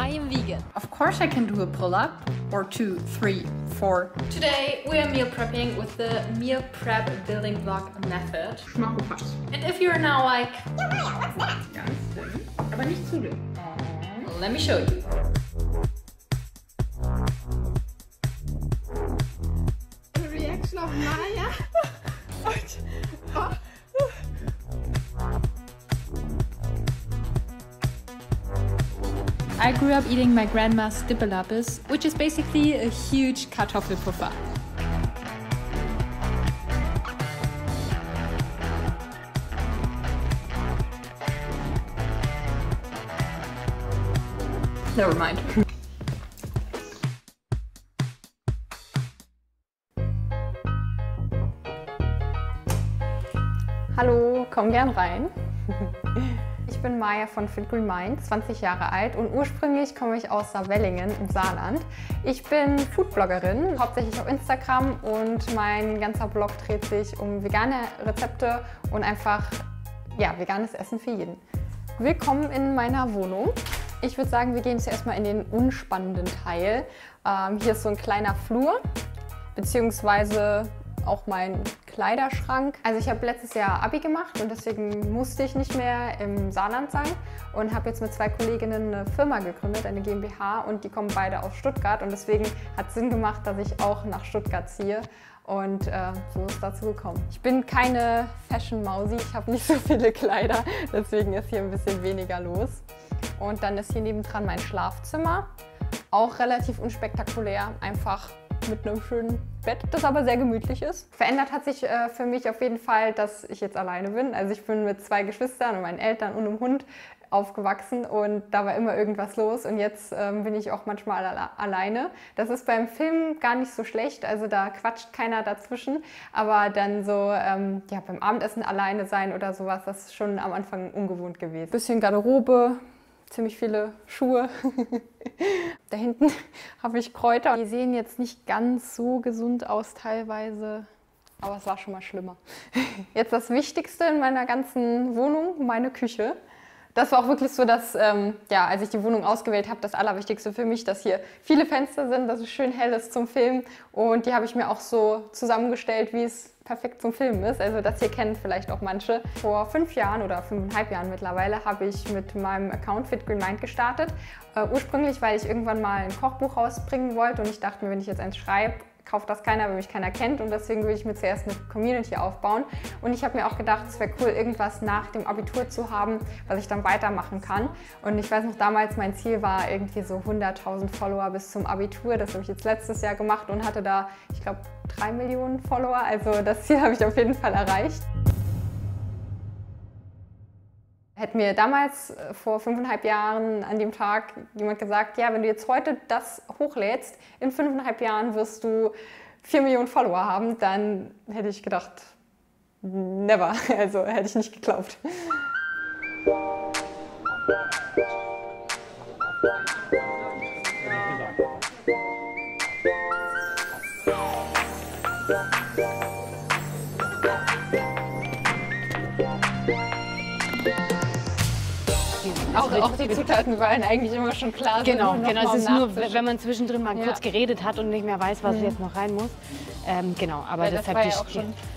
I am vegan. Of course I can do a pull-up, or 2, 3, 4. Today we are meal prepping with the meal prep building block method. Schmackopass. And if you're now like, Ja, Maja, what's that? Ganz dünn, aber nicht zu dünn. let me show you. Reaction of Maja. I grew up eating my grandma's Dippelapis, which is basically a huge Kartoffelpuffer. Never mind. Hallo, komm gern rein. Ich bin Maja von Fit Green Mind, 20 Jahre alt und ursprünglich komme ich aus Saarwellingen im Saarland. Ich bin Foodbloggerin, hauptsächlich auf Instagram, und mein ganzer Blog dreht sich um vegane Rezepte und einfach veganes Essen für jeden. Willkommen in meiner Wohnung. Ich würde sagen, wir gehen zuerst mal in den unspannenden Teil. Hier ist so ein kleiner Flur, beziehungsweise auch mein Kleiderschrank. Also ich habe letztes Jahr Abi gemacht und deswegen musste ich nicht mehr im Saarland sein und habe jetzt mit 2 Kolleginnen eine Firma gegründet, eine GmbH, und die kommen beide aus Stuttgart, und deswegen hat es Sinn gemacht, dass ich auch nach Stuttgart ziehe, und so ist es dazu gekommen. Ich bin keine Fashion-Mausi, ich habe nicht so viele Kleider, deswegen ist hier ein bisschen weniger los. Und dann ist hier nebendran mein Schlafzimmer, auch relativ unspektakulär, einfach mit einem schönen Bett, das aber sehr gemütlich ist. Verändert hat sich für mich auf jeden Fall, dass ich jetzt alleine bin. Also ich bin mit 2 Geschwistern und meinen Eltern und einem Hund aufgewachsen, und da war immer irgendwas los, und jetzt bin ich auch manchmal alleine. Das ist beim Film gar nicht so schlecht, also da quatscht keiner dazwischen, aber dann so beim Abendessen alleine sein oder sowas, das ist schon am Anfang ungewohnt gewesen. Bisschen Garderobe, ziemlich viele Schuhe. Da hinten habe ich Kräuter. Die sehen jetzt nicht ganz so gesund aus teilweise, aber es war schon mal schlimmer. Jetzt das Wichtigste in meiner ganzen Wohnung, meine Küche. Das war auch wirklich so, dass, als ich die Wohnung ausgewählt habe, das Allerwichtigste für mich, dass hier viele Fenster sind, dass es schön hell ist zum Filmen, und die habe ich mir auch so zusammengestellt, wie es perfekt zum Filmen ist. Also das hier kennen vielleicht auch manche. Vor 5 Jahren oder 5,5 Jahren mittlerweile habe ich mit meinem Account Fit Green Mind gestartet. Ursprünglich, weil ich irgendwann mal ein Kochbuch rausbringen wollte, und ich dachte mir, wenn ich jetzt eins schreibe, kauft das keiner, weil mich keiner kennt, und deswegen will ich mir zuerst eine Community aufbauen. Und ich habe mir auch gedacht, es wäre cool, irgendwas nach dem Abitur zu haben, was ich dann weitermachen kann. Und ich weiß noch, damals mein Ziel war irgendwie so 100.000 Follower bis zum Abitur. Das habe ich jetzt letztes Jahr gemacht und hatte da, ich glaube, 3 Millionen Follower. Also das Ziel habe ich auf jeden Fall erreicht. Hätte mir damals vor 5,5 Jahren an dem Tag jemand gesagt, ja, wenn du jetzt heute das hochlädst, in 5,5 Jahren wirst du 4 Millionen Follower haben, dann hätte ich gedacht, never. Also hätte ich nicht geglaubt. Auch die Zutaten waren eigentlich immer schon klar. Genau. Es ist nur, wenn man zwischendrin mal kurz geredet hat und nicht mehr weiß, was jetzt noch rein muss. Aber deshalb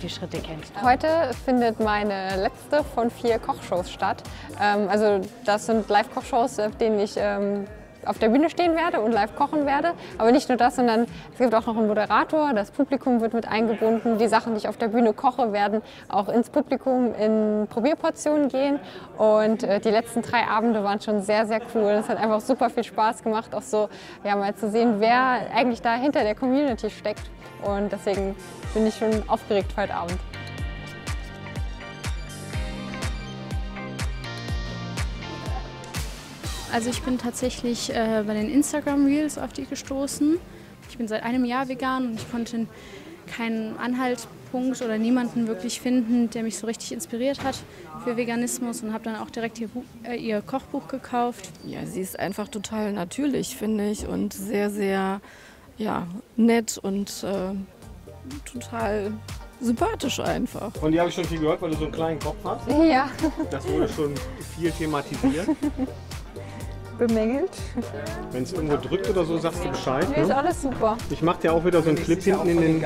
die Schritte kennst. Heute findet meine letzte von 4 Kochshows statt. Also das sind Live-Kochshows, auf denen ich auf der Bühne stehen werde und live kochen werde. Aber nicht nur das, sondern es gibt auch noch einen Moderator, das Publikum wird mit eingebunden. Die Sachen, die ich auf der Bühne koche, werden auch ins Publikum in Probierportionen gehen. Und die letzten 3 Abende waren schon sehr, sehr cool. Es hat einfach super viel Spaß gemacht, auch so mal zu sehen, wer eigentlich da hinter der Community steckt. Und deswegen bin ich schon aufgeregt heute Abend. Also ich bin tatsächlich bei den Instagram Reels auf die gestoßen. Ich bin seit einem Jahr vegan und ich konnte keinen Anhaltspunkt oder niemanden wirklich finden, der mich so richtig inspiriert hat für Veganismus, und habe dann auch direkt ihr Kochbuch gekauft. Ja, sie ist einfach total natürlich, finde ich, und sehr, sehr nett und total sympathisch einfach. Von dir habe ich schon viel gehört, weil du so einen kleinen Kopf hast. Ja. Das wurde schon viel thematisiert. bemängelt. Wenn es irgendwo drückt oder so, sagst du Bescheid. Nee, ist alles super. Ich mache dir auch wieder so einen Clip hinten in den...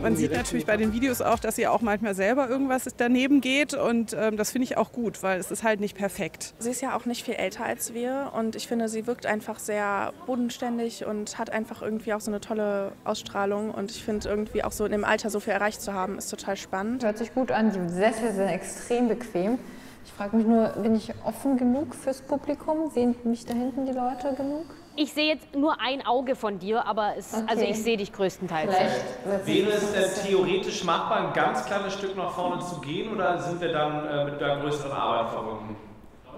Man sieht natürlich bei den Videos auch, dass ihr auch manchmal selber irgendwas daneben geht und das finde ich auch gut, weil es ist halt nicht perfekt. Sie ist ja auch nicht viel älter als wir und ich finde, sie wirkt einfach sehr bodenständig und hat einfach irgendwie auch so eine tolle Ausstrahlung und ich finde irgendwie auch so in dem Alter so viel erreicht zu haben, ist total spannend. Hört sich gut an, die Sessel sind extrem bequem. Ich frage mich nur, bin ich offen genug fürs Publikum? Sehen mich da hinten die Leute genug? Ich sehe jetzt nur ein Auge von dir, aber also ich sehe dich größtenteils. Wäre es denn theoretisch machbar, ein ganz kleines Stück nach vorne zu gehen oder sind wir dann mit einer größeren Arbeit verbunden?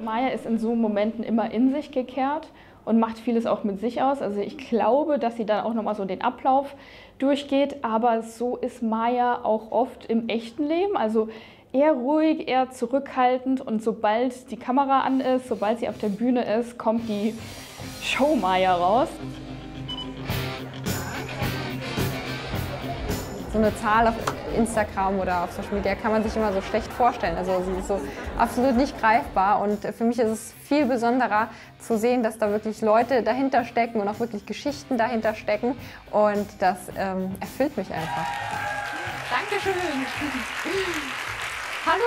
Maya ist in so Momenten immer in sich gekehrt und macht vieles auch mit sich aus. Also ich glaube, dass sie dann auch nochmal so den Ablauf durchgeht, aber so ist Maya auch oft im echten Leben. Also eher ruhig, eher zurückhaltend und sobald die Kamera an ist, sobald sie auf der Bühne ist, kommt die Show-Maya raus. So eine Zahl auf Instagram oder auf Social Media kann man sich immer so schlecht vorstellen. Also sie ist so absolut nicht greifbar und für mich ist es viel besonderer zu sehen, dass da wirklich Leute dahinter stecken und auch wirklich Geschichten dahinter stecken und das erfüllt mich einfach. Dankeschön. Hallo!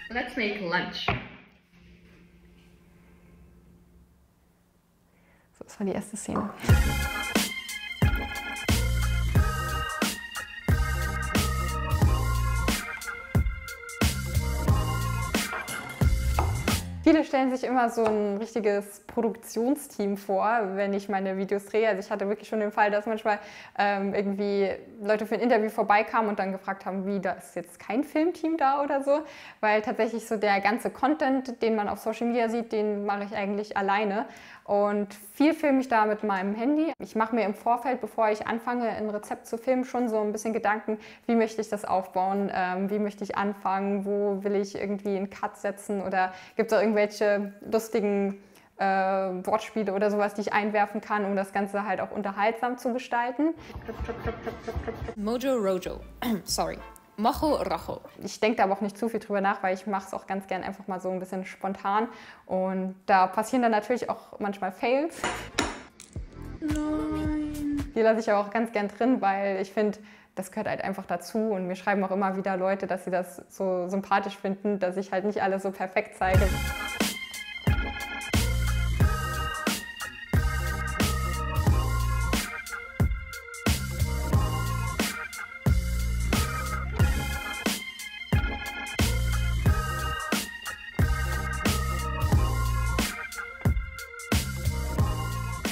Let's make lunch. So, das war die erste Szene. Viele stellen sich immer so ein richtiges Produktionsteam vor, wenn ich meine Videos drehe. Also ich hatte wirklich schon den Fall, dass manchmal irgendwie Leute für ein Interview vorbeikamen und dann gefragt haben, wie, da ist jetzt kein Filmteam da oder so. Weil tatsächlich so der ganze Content, den man auf Social Media sieht, den mache ich eigentlich alleine. Und viel filme ich da mit meinem Handy. Ich mache mir im Vorfeld, bevor ich anfange, ein Rezept zu filmen, schon so ein bisschen Gedanken, wie möchte ich das aufbauen, wie möchte ich anfangen, wo will ich irgendwie einen Cut setzen oder gibt es auch irgendwelche lustigen Wortspiele oder sowas, die ich einwerfen kann, um das Ganze halt auch unterhaltsam zu gestalten. Mojo Rojo, sorry. Mojo Rojo. Ich denke da aber auch nicht zu viel drüber nach, weil ich mache es auch ganz gern einfach mal so ein bisschen spontan. Und da passieren dann natürlich auch manchmal Fails. Nein. Die lasse ich aber auch ganz gern drin, weil ich finde, das gehört halt einfach dazu. Und mir schreiben auch immer wieder Leute, dass sie das so sympathisch finden, dass ich halt nicht alles so perfekt zeige.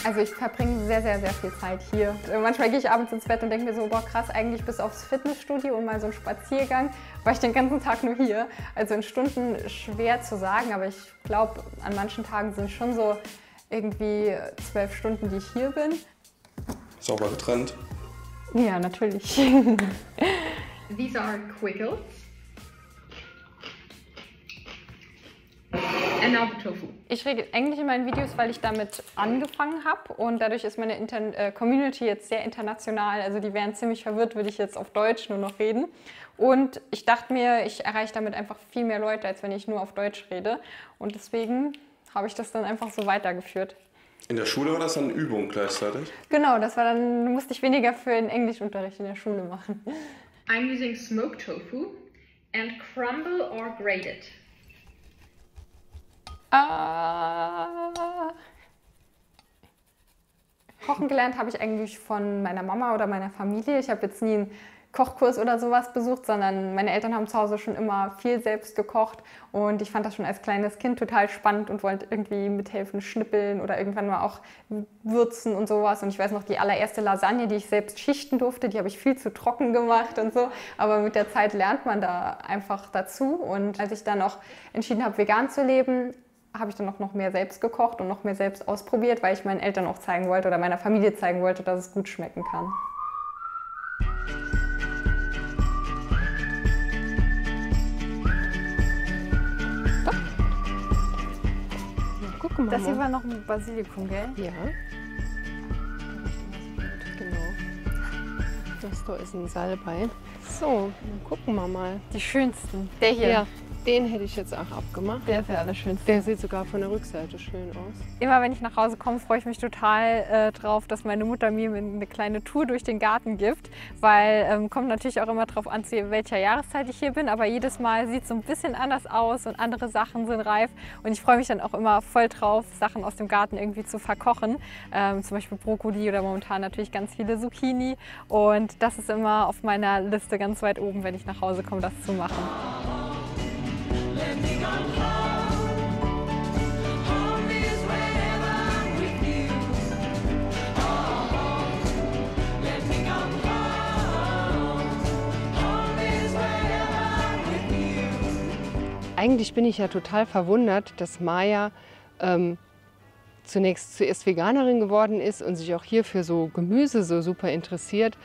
Also ich verbringe sehr, sehr, sehr viel Zeit hier. Manchmal gehe ich abends ins Bett und denke mir so, boah krass, eigentlich bis aufs Fitnessstudio und mal so einen Spaziergang war ich den ganzen Tag nur hier. Also in Stunden schwer zu sagen, aber ich glaube, an manchen Tagen sind schon so irgendwie 12 Stunden, die ich hier bin. Sauber getrennt? Ja, natürlich. These are Quiggles. Tofu. Ich rede Englisch in meinen Videos, weil ich damit angefangen habe und dadurch ist meine Community jetzt sehr international. Also die wären ziemlich verwirrt, würde ich jetzt auf Deutsch nur noch reden. Und ich dachte mir, ich erreiche damit einfach viel mehr Leute, als wenn ich nur auf Deutsch rede. Und deswegen habe ich das dann einfach so weitergeführt. In der Schule war das dann Übung gleichzeitig? Genau, das war dann, musste ich weniger für den Englischunterricht in der Schule machen. I'm using smoked tofu and crumble or grate it. Kochen gelernt habe ich eigentlich von meiner Mama oder meiner Familie. Ich habe jetzt nie einen Kochkurs oder sowas besucht, sondern meine Eltern haben zu Hause schon immer viel selbst gekocht und ich fand das schon als kleines Kind total spannend und wollte irgendwie mithelfen, schnippeln oder irgendwann mal auch würzen und sowas. Und ich weiß noch, die allererste Lasagne, die ich selbst schichten durfte, die habe ich viel zu trocken gemacht und so. Aber mit der Zeit lernt man da einfach dazu. Und als ich dann auch entschieden habe, vegan zu leben, habe ich dann auch noch mehr selbst gekocht und noch mehr selbst ausprobiert, weil ich meinen Eltern auch zeigen wollte oder meiner Familie zeigen wollte, dass es gut schmecken kann. Gucken wir Das mal. hier war noch ein Basilikum, gell? Ja. Genau. Das da ist ein Salbei. So, dann gucken wir mal. Die schönsten. Der hier. Ja, den hätte ich jetzt auch abgemacht. Der ist der allerschönste. Der sieht sogar von der Rückseite schön aus. Immer wenn ich nach Hause komme, freue ich mich total drauf, dass meine Mutter mir eine kleine Tour durch den Garten gibt, weil kommt natürlich auch immer darauf an, zu welcher Jahreszeit ich hier bin, aber jedes Mal sieht es so ein bisschen anders aus und andere Sachen sind reif und ich freue mich dann auch immer voll drauf, Sachen aus dem Garten irgendwie zu verkochen, zum Beispiel Brokkoli oder momentan natürlich ganz viele Zucchini und das ist immer auf meiner Liste ganz weit oben, wenn ich nach Hause komme, das zu machen. Eigentlich bin ich ja total verwundert, dass Maya zuerst Veganerin geworden ist und sich auch hier für so Gemüse so super interessiert.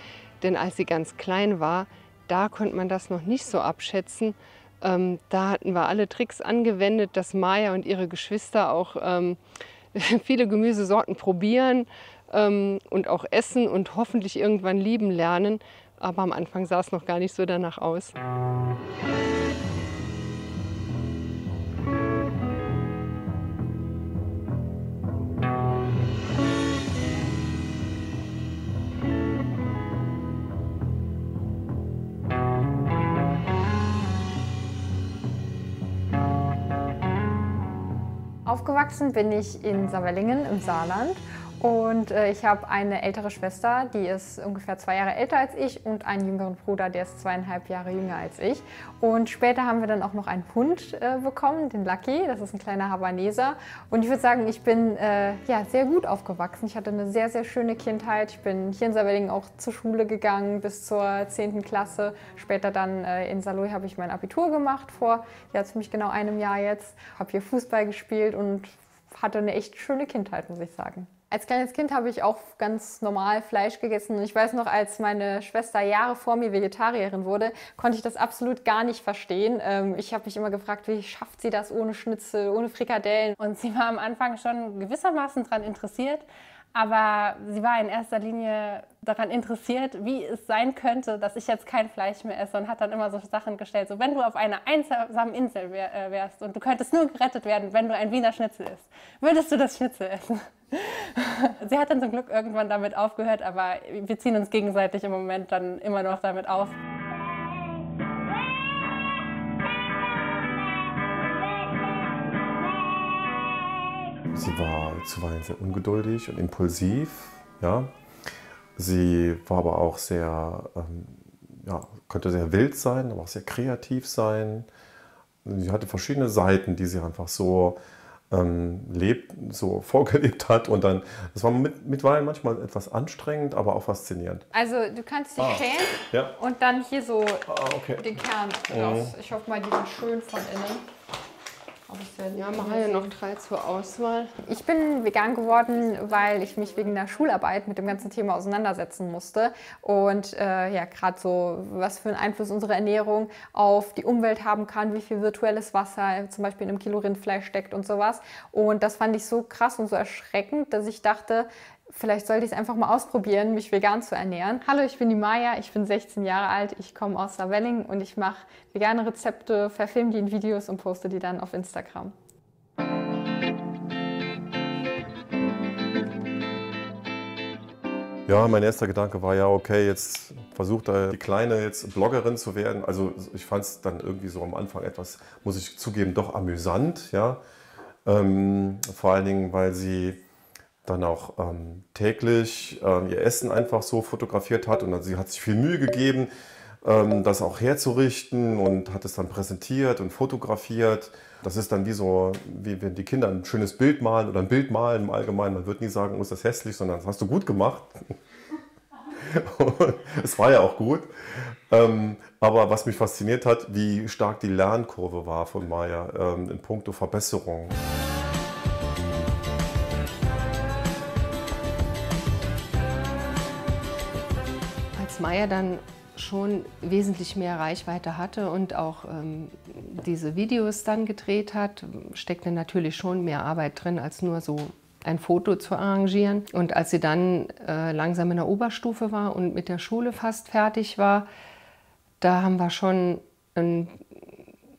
Denn als sie ganz klein war, da konnte man das noch nicht so abschätzen. Da hatten wir alle Tricks angewendet, dass Maya und ihre Geschwister auch viele Gemüsesorten probieren und auch essen und hoffentlich irgendwann lieben lernen. Aber am Anfang sah es noch gar nicht so danach aus. Aufgewachsen bin ich in Saarwellingen im Saarland und ich habe eine ältere Schwester, die ist ungefähr 2 Jahre älter als ich und einen jüngeren Bruder, der ist 2,5 Jahre jünger als ich. Und später haben wir dann auch noch einen Hund bekommen, den Lucky, das ist ein kleiner Havaneser. Und ich würde sagen, ich bin ja, sehr gut aufgewachsen. Ich hatte eine sehr, sehr schöne Kindheit. Ich bin hier in Saarwellingen auch zur Schule gegangen bis zur 10. Klasse. Später dann in Saarlouis habe ich mein Abitur gemacht, vor ja, ziemlich genau einem Jahr jetzt. Habe hier Fußball gespielt und hatte eine echt schöne Kindheit, muss ich sagen. Als kleines Kind habe ich auch ganz normal Fleisch gegessen. Und ich weiß noch, als meine Schwester Jahre vor mir Vegetarierin wurde, konnte ich das absolut gar nicht verstehen. Ich habe mich immer gefragt, wie schafft sie das ohne Schnitzel, ohne Frikadellen? Und sie war am Anfang schon gewissermaßen daran interessiert. Aber sie war in erster Linie daran interessiert, wie es sein könnte, dass ich jetzt kein Fleisch mehr esse und hat dann immer so Sachen gestellt. So, wenn du auf einer einsamen Insel wärst und du könntest nur gerettet werden, wenn du ein Wiener Schnitzel isst, würdest du das Schnitzel essen? Sie hat dann zum Glück irgendwann damit aufgehört, aber wir ziehen uns gegenseitig im Moment dann immer noch damit auf. Sie war zuweilen sehr ungeduldig und impulsiv. Ja. Sie war aber auch sehr, ja, konnte sehr wild sein, aber auch sehr kreativ sein. Sie hatte verschiedene Seiten, die sie einfach so so vorgelebt hat. Und dann, das war mittlerweile manchmal etwas anstrengend, aber auch faszinierend. Also du kannst dich schälen und dann hier so den Kern raus. Ich hoffe mal, die sind schön von innen. Ja, wir haben ja noch 3 zur Auswahl. Ich bin vegan geworden, weil ich mich wegen der Schularbeit mit dem ganzen Thema auseinandersetzen musste. Und ja, gerade so, was für einen Einfluss unsere Ernährung auf die Umwelt haben kann, wie viel virtuelles Wasser zum Beispiel in einem Kilo Rindfleisch steckt und sowas. Und das fand ich so krass und so erschreckend, dass ich dachte, vielleicht sollte ich es einfach mal ausprobieren, mich vegan zu ernähren. Hallo, ich bin die Maya, ich bin 16 Jahre alt, ich komme aus Saarwellingen und ich mache vegane Rezepte, verfilme die in Videos und poste die dann auf Instagram. Ja, mein erster Gedanke war ja, okay, jetzt versucht die Kleine jetzt Bloggerin zu werden. Also ich fand es dann irgendwie so am Anfang etwas, muss ich zugeben, doch amüsant. Ja? Vor allen Dingen, weil sie dann auch täglich ihr Essen einfach so fotografiert hat und sie hat sich viel Mühe gegeben, das auch herzurichten und hat es dann präsentiert und fotografiert. Das ist dann wie wenn die Kinder ein schönes Bild malen oder ein Bild malen im Allgemeinen. Man wird nie sagen, oh, ist das hässlich, sondern das hast du gut gemacht. Es war ja auch gut. Aber was mich fasziniert hat, wie stark die Lernkurve war von Maya in puncto Verbesserung. Als Maya dann schon wesentlich mehr Reichweite hatte und auch diese Videos dann gedreht hat, steckte natürlich schon mehr Arbeit drin, als nur so ein Foto zu arrangieren. Und als sie dann langsam in der Oberstufe war und mit der Schule fast fertig war, da haben wir schon ein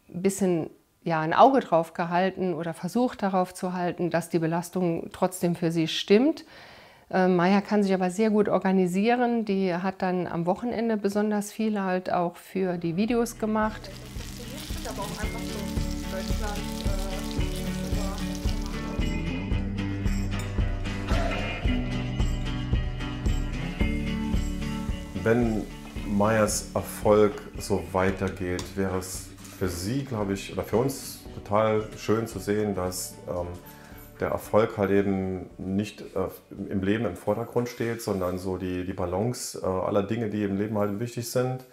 bisschen ein Auge drauf gehalten oder versucht darauf zu halten, dass die Belastung trotzdem für sie stimmt. Maya kann sich aber sehr gut organisieren. Die hat dann am Wochenende besonders viel halt auch für die Videos gemacht. Wenn Mayas Erfolg so weitergeht, wäre es für sie, glaube ich, oder für uns total schön zu sehen, dass der Erfolg halt eben nicht im Leben im Vordergrund steht, sondern so die Balance aller Dinge, die im Leben halt wichtig sind.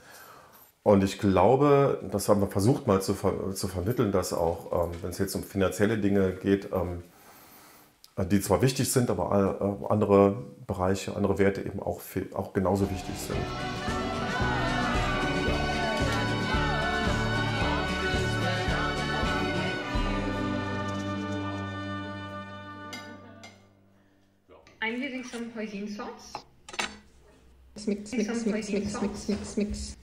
Und ich glaube, das haben wir versucht mal zu vermitteln, dass auch, wenn es jetzt um finanzielle Dinge geht, die zwar wichtig sind, aber andere Bereiche, andere Werte eben auch genauso wichtig sind. I'm using some hoisin sauce. Mix.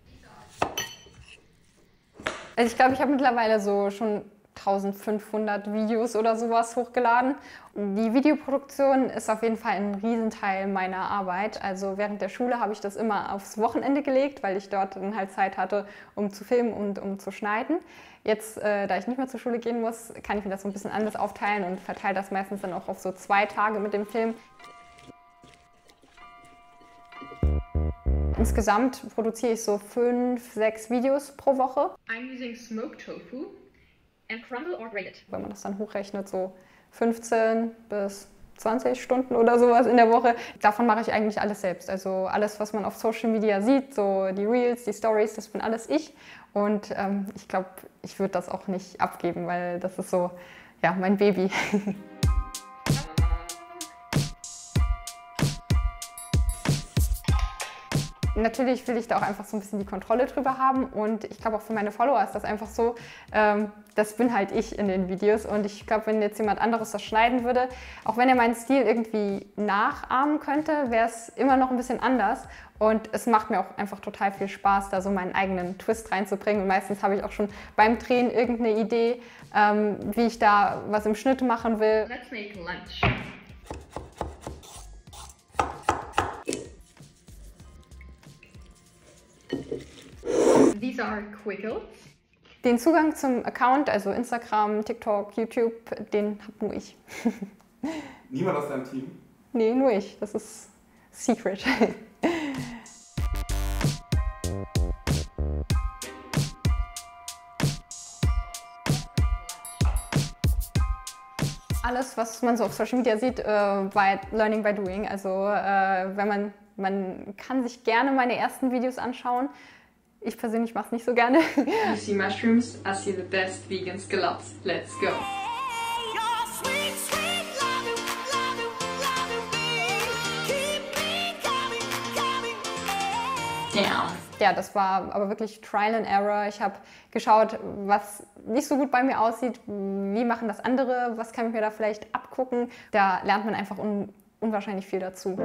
Also ich glaube, ich habe mittlerweile so schon 1500 Videos oder sowas hochgeladen. Die Videoproduktion ist auf jeden Fall ein Riesenteil meiner Arbeit. Also während der Schule habe ich das immer aufs Wochenende gelegt, weil ich dort dann halt Zeit hatte, um zu filmen und um zu schneiden. Jetzt, da ich nicht mehr zur Schule gehen muss, kann ich mir das so ein bisschen anders aufteilen und verteile das meistens dann auch auf so 2 Tage mit dem Film. Insgesamt produziere ich so 5, 6 Videos pro Woche. I'm using smoked tofu and crumble or grate it. Wenn man das dann hochrechnet, so 15 bis 20 Stunden oder sowas in der Woche. Davon mache ich eigentlich alles selbst. Also alles, was man auf Social Media sieht, so die Reels, die Stories, das bin alles ich. Und ich glaube, ich würde das auch nicht abgeben, weil das ist so, ja, mein Baby. Natürlich will ich da auch einfach so ein bisschen die Kontrolle drüber haben und ich glaube auch für meine Follower ist das einfach so, das bin halt ich in den Videos und ich glaube, wenn jetzt jemand anderes das schneiden würde, auch wenn er meinen Stil irgendwie nachahmen könnte, wäre es immer noch ein bisschen anders und es macht mir auch einfach total viel Spaß, da so meinen eigenen Twist reinzubringen und meistens habe ich auch schon beim Drehen irgendeine Idee, wie ich da was im Schnitt machen will. Let's make lunch. These are Quiggles. Den Zugang zum Account, also Instagram, TikTok, YouTube, den habe nur ich. Niemand aus deinem Team? Nee, nur ich. Das ist secret. Alles, was man so auf Social Media sieht, by Learning by Doing. Also wenn man kann sich gerne meine ersten Videos anschauen. Ich persönlich mache es nicht so gerne. You see mushrooms, I see the best vegan scallops. Let's go. Ja, das war aber wirklich Trial and Error. Ich habe geschaut, was nicht so gut bei mir aussieht, wie machen das andere, was kann ich mir da vielleicht abgucken. Da lernt man einfach unwahrscheinlich viel dazu.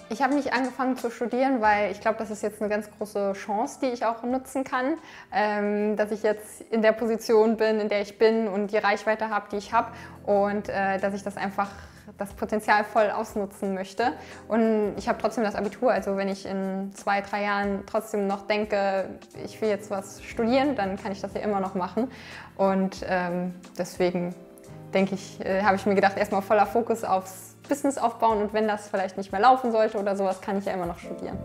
Ich habe nicht angefangen zu studieren, weil ich glaube, das ist jetzt eine ganz große Chance, die ich auch nutzen kann, dass ich jetzt in der Position bin, in der ich bin und die Reichweite habe, die ich habe und dass ich das einfach das Potenzial voll ausnutzen möchte. Und ich habe trotzdem das Abitur, also wenn ich in 2, 3 Jahren trotzdem noch denke, ich will jetzt was studieren, dann kann ich das ja immer noch machen. Und deswegen denke ich, habe ich mir gedacht, erstmal voller Fokus aufs Business aufbauen und wenn das vielleicht nicht mehr laufen sollte oder sowas, kann ich ja immer noch studieren.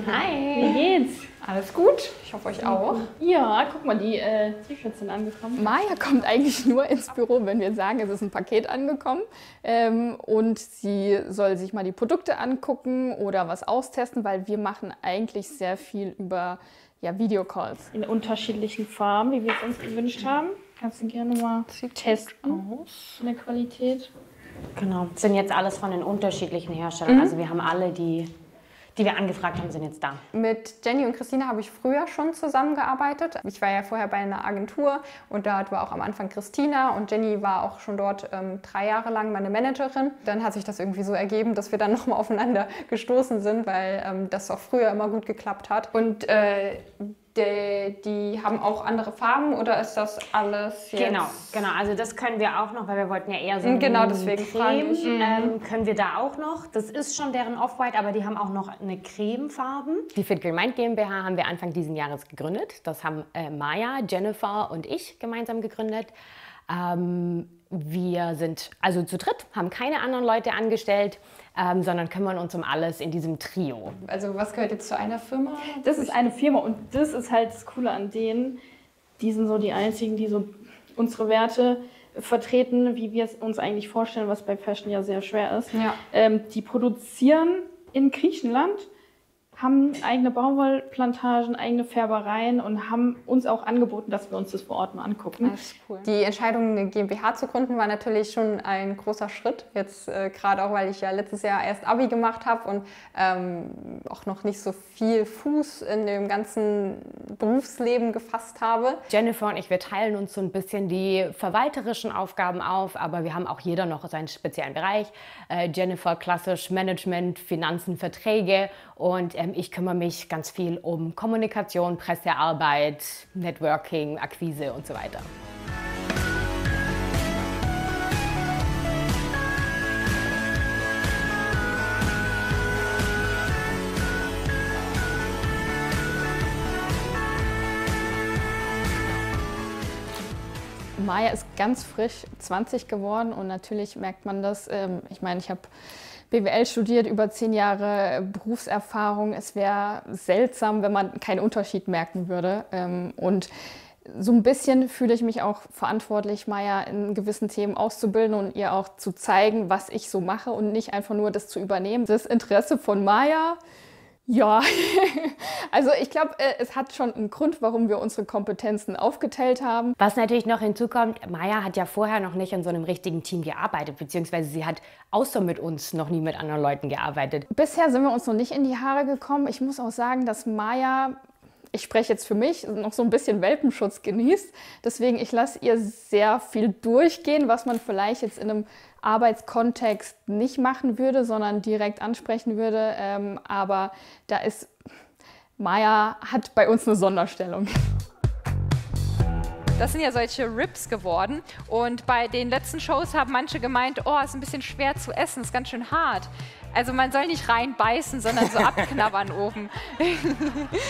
Hi. Wie geht's? Alles gut? Ich hoffe euch auch. Ja, guck mal, die T-Shirts sind angekommen. Maja kommt eigentlich nur ins Büro, wenn wir sagen, es ist ein Paket angekommen. Und sie soll sich mal die Produkte angucken oder was austesten, weil wir machen eigentlich sehr viel über Videocalls. In unterschiedlichen Farben, wie wir es uns gewünscht haben. Kannst du gerne mal testen aus in der Qualität. Genau, das sind jetzt alles von den unterschiedlichen Herstellern. Also wir haben alle, die wir angefragt haben, sind jetzt da. Mit Jenny und Christina habe ich früher schon zusammengearbeitet. Ich war ja vorher bei einer Agentur und dort war auch am Anfang Christina und Jenny war auch schon dort 3 Jahre lang meine Managerin. Dann hat sich das irgendwie so ergeben, dass wir dann nochmal aufeinander gestoßen sind, weil das auch früher immer gut geklappt hat. Und die haben auch andere Farben oder ist das alles jetzt? Genau. Also das können wir auch noch, weil wir wollten ja eher so genau, deswegen Creme. Können wir da auch noch. Das ist schon deren Off-White, aber die haben auch noch eine Cremefarben. Die Fitgirl Mind GmbH haben wir Anfang diesen Jahres gegründet. Das haben Maja, Jennifer und ich gemeinsam gegründet. Wir sind also zu dritt, haben keine anderen Leute angestellt, sondern kümmern uns um alles in diesem Trio. Also was gehört jetzt zu einer Firma? Das ist eine Firma und das ist halt das Coole an denen. Die sind so die einzigen, die so unsere Werte vertreten, wie wir es uns eigentlich vorstellen, was bei Fashion ja sehr schwer ist. Ja. Die produzieren in Griechenland, haben eigene Baumwollplantagen, eigene Färbereien und haben uns auch angeboten, dass wir uns das vor Ort mal angucken. Das ist cool. Die Entscheidung, eine GmbH zu gründen, war natürlich schon ein großer Schritt. Jetzt gerade auch, weil ich ja letztes Jahr erst Abi gemacht habe und auch noch nicht so viel Fuß in dem ganzen Berufsleben gefasst habe. Jennifer und ich, wir teilen uns so ein bisschen die verwalterischen Aufgaben auf, aber wir haben auch jeder noch seinen speziellen Bereich. Jennifer klassisch Management, Finanzen, Verträge und ich kümmere mich ganz viel um Kommunikation, Pressearbeit, Networking, Akquise und so weiter. Maja ist ganz frisch 20 geworden und natürlich merkt man das. Ich meine, ich habe BWL studiert, über 10 Jahre Berufserfahrung. Es wäre seltsam, wenn man keinen Unterschied merken würde. Und so ein bisschen fühle ich mich auch verantwortlich, Maja in gewissen Themen auszubilden und ihr auch zu zeigen, was ich so mache und nicht einfach nur das zu übernehmen. Das Interesse von Maja, ja, also ich glaube, es hat schon einen Grund, warum wir unsere Kompetenzen aufgeteilt haben. Was natürlich noch hinzukommt, Maja hat ja vorher noch nicht in so einem richtigen Team gearbeitet, beziehungsweise sie hat außer mit uns noch nie mit anderen Leuten gearbeitet. Bisher sind wir uns noch nicht in die Haare gekommen. Ich muss auch sagen, dass Maja, ich spreche jetzt für mich, noch so ein bisschen Welpenschutz genießt. Deswegen, ich lasse ihr sehr viel durchgehen, was man vielleicht jetzt in einem Arbeitskontext nicht machen würde, sondern direkt ansprechen würde. Aber Maja hat bei uns eine Sonderstellung. Das sind ja solche Ribs geworden und bei den letzten Shows haben manche gemeint, oh, ist ein bisschen schwer zu essen, ist ganz schön hart. Also man soll nicht reinbeißen, sondern so abknabbern oben.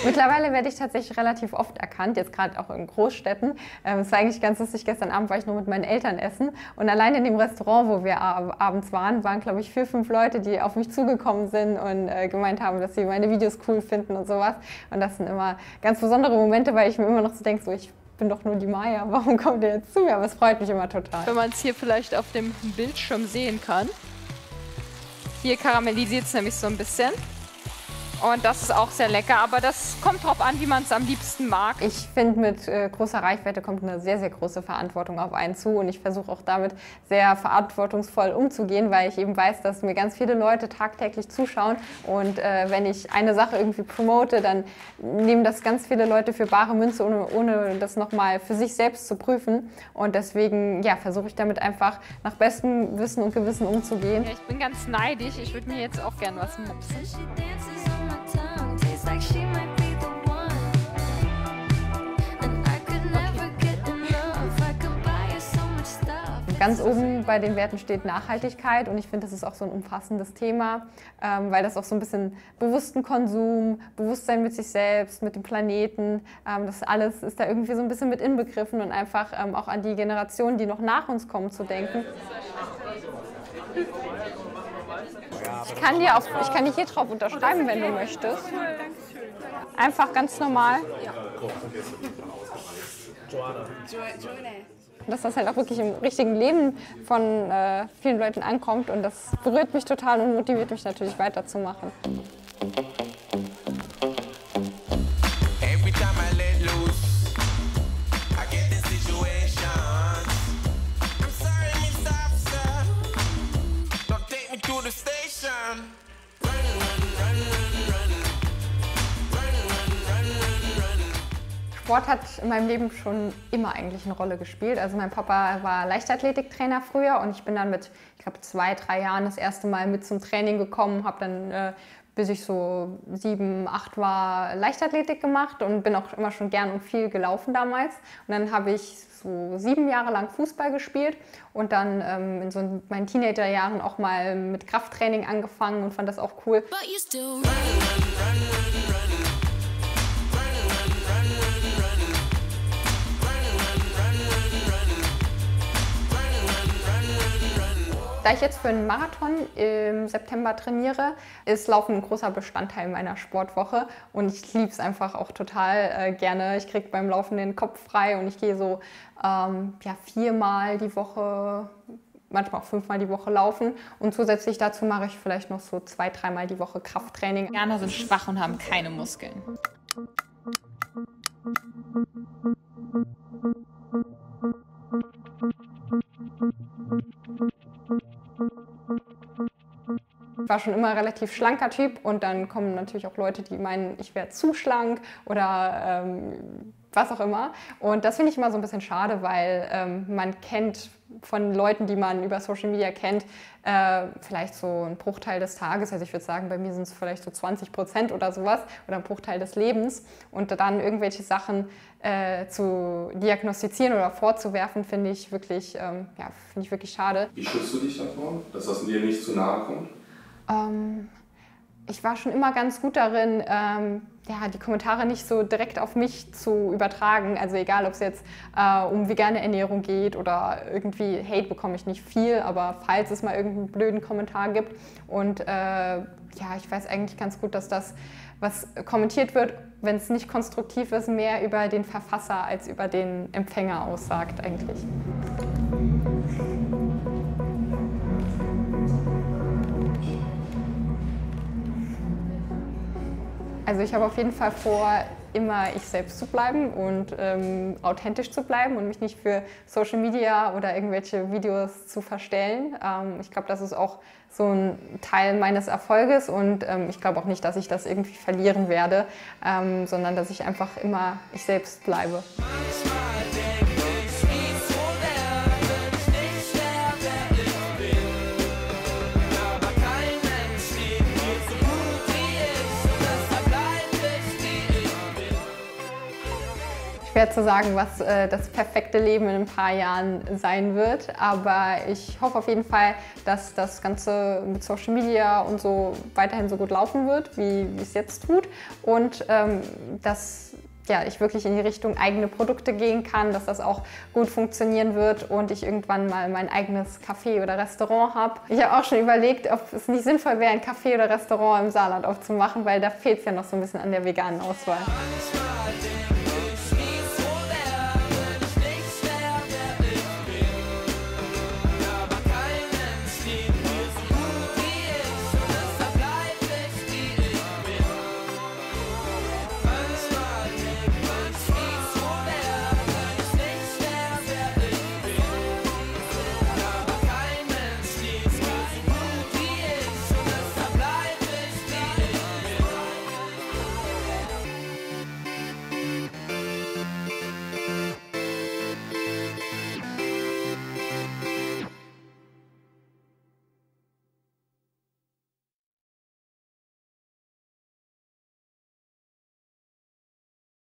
Mittlerweile werde ich tatsächlich relativ oft erkannt, jetzt gerade auch in Großstädten. Es war eigentlich ganz lustig, gestern Abend war ich nur mit meinen Eltern essen und allein in dem Restaurant, wo wir abends waren, glaube ich 4, 5 Leute, die auf mich zugekommen sind und gemeint haben, dass sie meine Videos cool finden und sowas. Und das sind immer ganz besondere Momente, weil ich mir immer noch so denke, so, ich bin doch nur die Maja, warum kommt ihr jetzt zu mir? Aber es freut mich immer total. Wenn man es hier vielleicht auf dem Bildschirm sehen kann. Hier karamellisiert es nämlich so ein bisschen. Und das ist auch sehr lecker, aber das kommt drauf an, wie man es am liebsten mag. Ich finde, mit großer Reichweite kommt eine sehr, sehr große Verantwortung auf einen zu und ich versuche auch damit sehr verantwortungsvoll umzugehen, weil ich eben weiß, dass mir ganz viele Leute tagtäglich zuschauen und wenn ich eine Sache irgendwie promote, dann nehmen das ganz viele Leute für bare Münze, ohne das nochmal für sich selbst zu prüfen und deswegen versuche ich damit einfach nach bestem Wissen und Gewissen umzugehen. Ja, ich bin ganz neidisch, ich würde mir jetzt auch gern was mopsen. Ganz oben bei den Werten steht Nachhaltigkeit und ich finde, das ist auch so ein umfassendes Thema, weil das auch so ein bisschen bewussten Konsum, Bewusstsein mit sich selbst, mit dem Planeten, das alles ist da irgendwie so ein bisschen mit inbegriffen und einfach auch an die Generationen, die noch nach uns kommen, zu denken. Ich kann dir hier drauf unterschreiben, wenn du möchtest. Einfach ganz normal. Dass das halt auch wirklich im richtigen Leben von vielen Leuten ankommt und das berührt mich total und motiviert mich natürlich weiterzumachen. Sport hat in meinem Leben schon immer eigentlich eine Rolle gespielt. Also mein Papa war Leichtathletiktrainer früher und ich bin dann mit, ich glaube, 2, 3 Jahren das erste Mal mit zum Training gekommen, habe dann, bis ich so 7, 8 war, Leichtathletik gemacht und bin auch immer schon gern und viel gelaufen damals. Und dann habe ich so 7 Jahre lang Fußball gespielt und dann in so meinen Teenagerjahren auch mal mit Krafttraining angefangen und fand das auch cool. Da ich jetzt für einen Marathon im September trainiere, ist Laufen ein großer Bestandteil meiner Sportwoche und ich liebe es einfach auch total gerne. Ich kriege beim Laufen den Kopf frei und ich gehe so 4-mal die Woche, manchmal auch 5-mal die Woche laufen und zusätzlich dazu mache ich vielleicht noch so 2-3-mal die Woche Krafttraining. Veganer sind schwach und haben keine Muskeln. Ich war schon immer ein relativ schlanker Typ und dann kommen natürlich auch Leute, die meinen, ich wäre zu schlank oder was auch immer. Und das finde ich immer so ein bisschen schade, weil man kennt von Leuten, die man über Social Media kennt, vielleicht so einen Bruchteil des Tages. Also ich würde sagen, bei mir sind es vielleicht so 20% oder sowas oder ein Bruchteil des Lebens. Und dann irgendwelche Sachen zu diagnostizieren oder vorzuwerfen, finde ich wirklich schade. Wie schützt du dich davor, dass das dir nicht zu nahe kommt? Ich war schon immer ganz gut darin, die Kommentare nicht so direkt auf mich zu übertragen. Also egal, ob es jetzt um vegane Ernährung geht oder irgendwie Hate bekomme ich nicht viel, aber falls es mal irgendeinen blöden Kommentar gibt. Und ich weiß eigentlich ganz gut, dass das, was kommentiert wird, wenn es nicht konstruktiv ist, mehr über den Verfasser als über den Empfänger aussagt eigentlich. Also ich habe auf jeden Fall vor, immer ich selbst zu bleiben und authentisch zu bleiben und mich nicht für Social Media oder irgendwelche Videos zu verstellen. Ich glaube, das ist auch so ein Teil meines Erfolges und ich glaube auch nicht, dass ich das irgendwie verlieren werde, sondern dass ich einfach immer ich selbst bleibe. Schwer zu sagen, was das perfekte Leben in ein paar Jahren sein wird, aber ich hoffe auf jeden Fall, dass das Ganze mit Social Media und so weiterhin so gut laufen wird, wie es jetzt tut und dass ich wirklich in die Richtung eigene Produkte gehen kann, dass das auch gut funktionieren wird und ich irgendwann mal mein eigenes Café oder Restaurant habe. Ich habe auch schon überlegt, ob es nicht sinnvoll wäre, ein Café oder Restaurant im Saarland aufzumachen, weil da fehlt es ja noch so ein bisschen an der veganen Auswahl.